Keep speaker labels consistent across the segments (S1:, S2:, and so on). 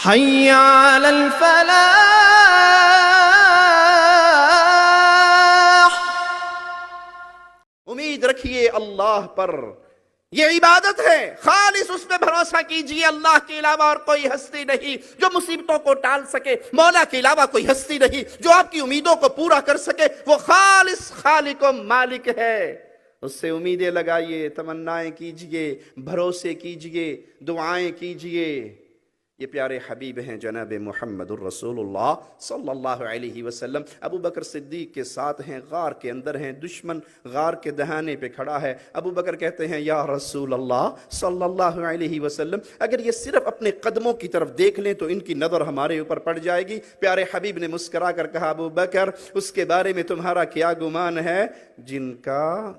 S1: حی علی الفلاح۔
S2: امید رکھیے اللہ پر، یہ عبادت ہے، خالص اس پہ بھروسہ کیجئے۔ اللہ کے علاوہ اور کوئی ہستی نہیں جو مصیبتوں کو ٹال سکے، مولا کے علاوہ کوئی ہستی نہیں جو آپ کی امیدوں کو پورا کر سکے۔ وہ خالص خالق و مالک ہے، اس سے امیدیں لگائیے، تمنائیں کیجئے، بھروسے کیجئے، دعائیں کیجئے۔ یہ پیارے حبیب ہیں جناب محمد الرسول اللہ صلی اللہ علیہ وسلم۔ ابو بکر صدیق کے ساتھ ہیں، غار کے اندر ہیں، دشمن غار کے دہانے پہ کھڑا ہے۔ ابو بکر کہتے ہیں یا رسول اللہ صلی اللہ علیہ وسلم، اگر یہ صرف اپنے قدموں کی طرف دیکھ لیں تو ان کی نظر ہمارے اوپر پڑ جائے گی۔ پیارے حبیب نے مسکرا کر کہا ابو بکر اس کے بارے میں تمہارا کیا گمان ہے جن کا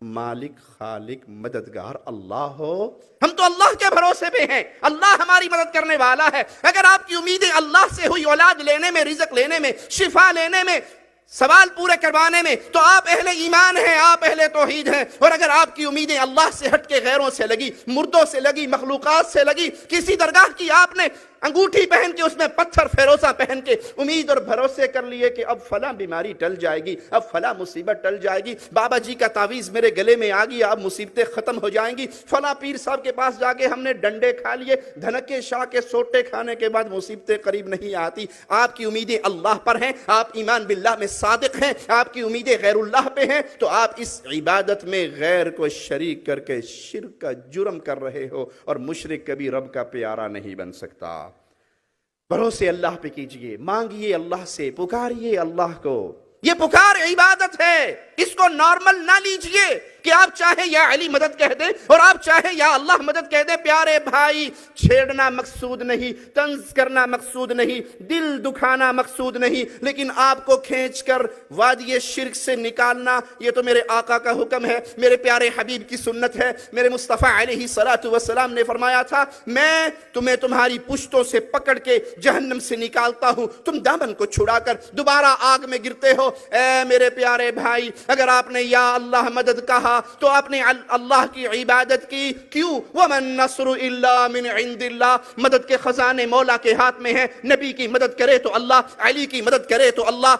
S2: مالک خالق مددگار اللہ ہو؟ ہم تو اللہ کے بھروسے پہ ہیں، اللہ ہماری مدد کرنے والا ہے۔ اگر آپ کی امیدیں اللہ سے ہوئی، اولاد لینے میں، رزق لینے میں، شفا لینے میں، سوال پورے کروانے میں، تو آپ اہل ایمان ہیں، آپ اہل توحید ہیں۔ اور اگر آپ کی امیدیں اللہ سے ہٹ کے غیروں سے لگی، مردوں سے لگی، مخلوقات سے لگی، کسی درگاہ کی آپ نے انگوٹھی پہن کے، اس میں پتھر فیروزہ پہن کے امید اور بھروسے کر لیے کہ اب فلاں بیماری ٹل جائے گی، اب فلاں مصیبت ٹل جائے گی، بابا جی کا تعویذ میرے گلے میں آ گیا، اب مصیبتیں ختم ہو جائیں گی، فلاں پیر صاحب کے پاس جا کے ہم نے ڈنڈے کھا لیے، دھنکے شاہ کے سوٹے کھانے کے بعد مصیبتیں قریب نہیں آتی۔ آپ کی امیدیں اللہ پر ہیں، آپ ایمان باللہ میں صادق ہیں، آپ کی امیدیں غیر اللہ پہ ہیں، تو آپ اس عبادت میں غیر کو شریک کر کے شرک کا جرم کر رہے ہو، اور مشرک کبھی رب کا پیارا نہیں بن سکتا۔ بھروسے اللہ پہ کیجئے، مانگیے اللہ سے، پکاریے اللہ کو۔ یہ پکار عبادت ہے، اس کو نارمل نہ لیجئے کہ آپ چاہیں یا علی مدد کہہ دیں اور آپ چاہیں یا اللہ مدد کہہ دیں۔ پیارے بھائی، چھیڑنا مقصود نہیں، طنز کرنا مقصود نہیں، دل دکھانا مقصود نہیں، لیکن آپ کو کھینچ کر وادی شرک سے نکالنا، یہ تو میرے آقا کا حکم ہے، میرے پیارے حبیب کی سنت ہے۔ میرے مصطفیٰ علیہ السلام نے فرمایا تھا میں تمہیں تمہاری پشتوں سے پکڑ کے جہنم سے نکالتا ہوں، تم دامن کو چھڑا کر دوبارہ آگ میں گرتے ہو۔ اے میرے پیارے بھائی، اگر آپ نے یا اللہ مدد کہا تو آپ نے اللہ کی عبادت کی۔ کیوں؟ وَمَن نَّصْرُ إِلَّا مِنْ عِنْدِ اللَّهِ، مدد کے خزانے مولا کے ہاتھ میں ہیں۔ نبی کی مدد کرے تو اللہ، علی کی مدد کرے تو اللہ،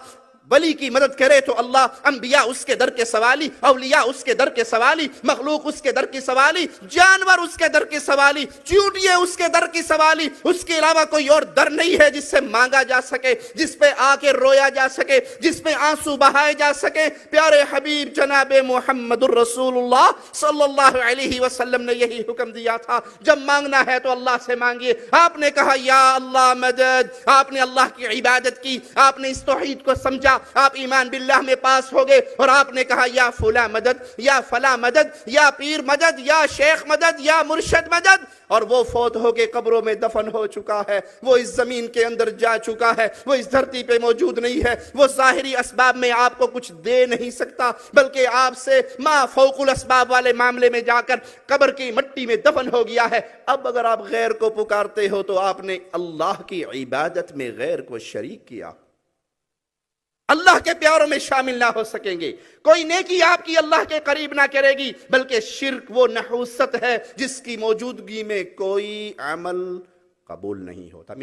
S2: ولی کی مدد کرے تو اللہ، انبیاء اس کے در کے سوالی، اولیاء اس کے در کے سوالی، مخلوق اس کے در کی سوالی، جانور اس کے در کی سوالی، چیونٹیاں اس کے در کی سوالی۔ اس کے علاوہ کوئی اور در نہیں ہے جس سے مانگا جا سکے، جس پہ آ کے رویا جا سکے، جس پہ آنسو بہائے جا سکے۔ پیارے حبیب جناب محمد الرسول اللہ صلی اللہ علیہ وسلم نے یہی حکم دیا تھا، جب مانگنا ہے تو اللہ سے مانگیے۔ آپ نے کہا یا اللہ مدد، آپ نے اللہ کی عبادت کی، آپ نے اس توحید کو سمجھا، آپ ایمان باللہ میں پاس ہو گئے، اور آپ نے کہا یا فلاں مدد، یا فلاں مدد، یا پیر مدد، یا شیخ مدد، یا مرشد مدد، اور وہ فوت ہو کے قبروں میں دفن ہو چکا ہے، وہ اس زمین کے اندر جا چکا ہے، وہ اس دھرتی پہ موجود نہیں ہے، وہ ظاہری اسباب میں آپ کو کچھ دے نہیں سکتا، بلکہ آپ سے ما فوق الاسباب والے معاملے میں جا کر قبر کی مٹی میں دفن ہو گیا ہے۔ اب اگر آپ غیر کو پکارتے ہو تو آپ نے اللہ کی عبادت میں غیر کو شریک کیا، اللہ کے پیاروں میں شامل نہ ہو سکیں گے۔ کوئی نیکی آپ کی اللہ کے قریب نہ کرے گی، بلکہ شرک وہ نحوست ہے جس کی موجودگی میں کوئی عمل قبول نہیں ہوتا۔